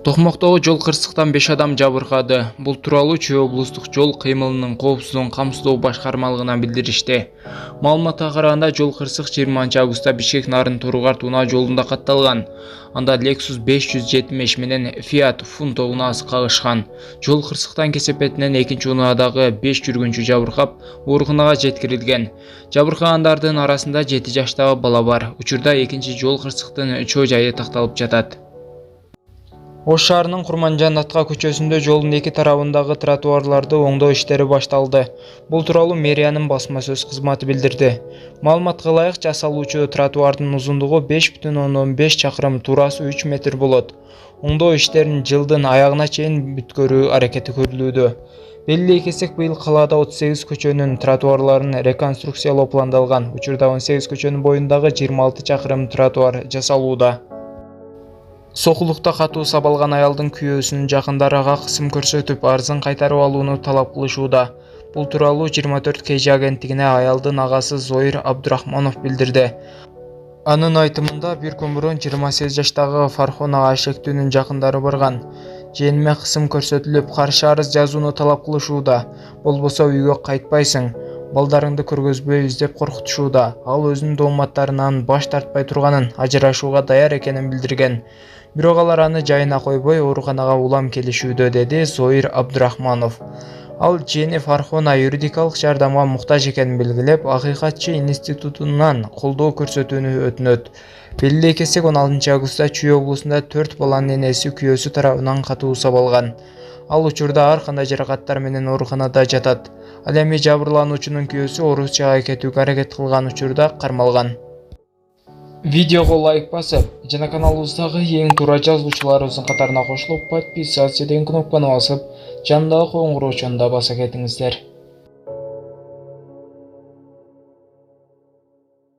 Токмоктогу жол кырсыктан 5 адам жабыркады. Бул тууралуу Чүй облустук жол кыймылынын коопсуздугун камсыздоо башкармалыгынан билдиришти. Маалыматка караганда, жол кырсык 20-августта Бишкек-Нарын Торугарт унаа жолунда катталган. Анда Lexus 570 менен Fiat Punto унаасы кагышкан. Жол кырсыктан кесепетинен экинчи унаадагы 5 жүргүнчү жабыркап, ооруканага жеткирилген. Жабыркагандардын арасында 7 жаштагы бала бар. Учурда экинчи жол кырсыктын чоо жайы такталып жатат. Ош шаарынын Курманжан Атка көчөсүндө жолдун эки тарабындагы тротуарларды оңдоо иштери башталды. Бул тууралуу мэриянын басма сөз кызматы билдирди. Маалыматка ылайык, жасалуучу тротуардын узундугу 5,5 чакырым, туурасы 3 метр болот. Оңдоо иштерин жылдын аягына чейин бүткөрүү аракети көрүлүүдө. Белгилей кетсек, быйыл калаада 38 көчөнүн тротуарларын реконструкциялоо пландалган. Учурда 18 көчөнүн боюндагы 26 чакырым тротуар жасалууда. Сокулукта катуу сабалган аялдын күйөөсүнүн жакындары ага кысым көрсөтүп, арызын кайтарып алууну талап кылышууда. Бул тууралуу 24 KG агенттигине аялдын агасы Зоир Абдурахманов билдирди. Анын айтымында, бир күн мурун 28 жаштагы Фархон ага шектүүнүн жакындары барган. Жээниме кысым көрсөтүлүп, каршы арыз жазууну талап кылышууда. Болбосо үйгө кайтпайсың, балдарыңды көргөзбөйбүз деп коркутушууда. Ал өзүнүн дооматтарынан баш тартпай турганын, ажырашууга даяр экенин билдирген. Бирок алар аны жайына койбой, ооруканага улам келишүүдө, деди Зоир Абдурахманов. Ал жээни Фархона юридикалык жардамга муктаж экенин белгилеп, Акыйкатчы институтунан колдоо көрсөтүүнү өтүнөт. Белгилей кетсек, 16 августта Чүй облусунда 4 баланын энеси күйөөсү тарабынан катуу сабалган. Ал учурда ар кандай жаракаттар менен ооруканада жатат. Ал эми жабырлануучунун күйөөсү Орусияга кетүүгө аракет кылган учурда кармалган. Видеого лайк басып, жана каналыбыздагы эң туура жазуучуларыбыздын катарына кошулуп, подписаться деген кнопканы басып, жандагы коңгуроочуну да баса кетиңиздер.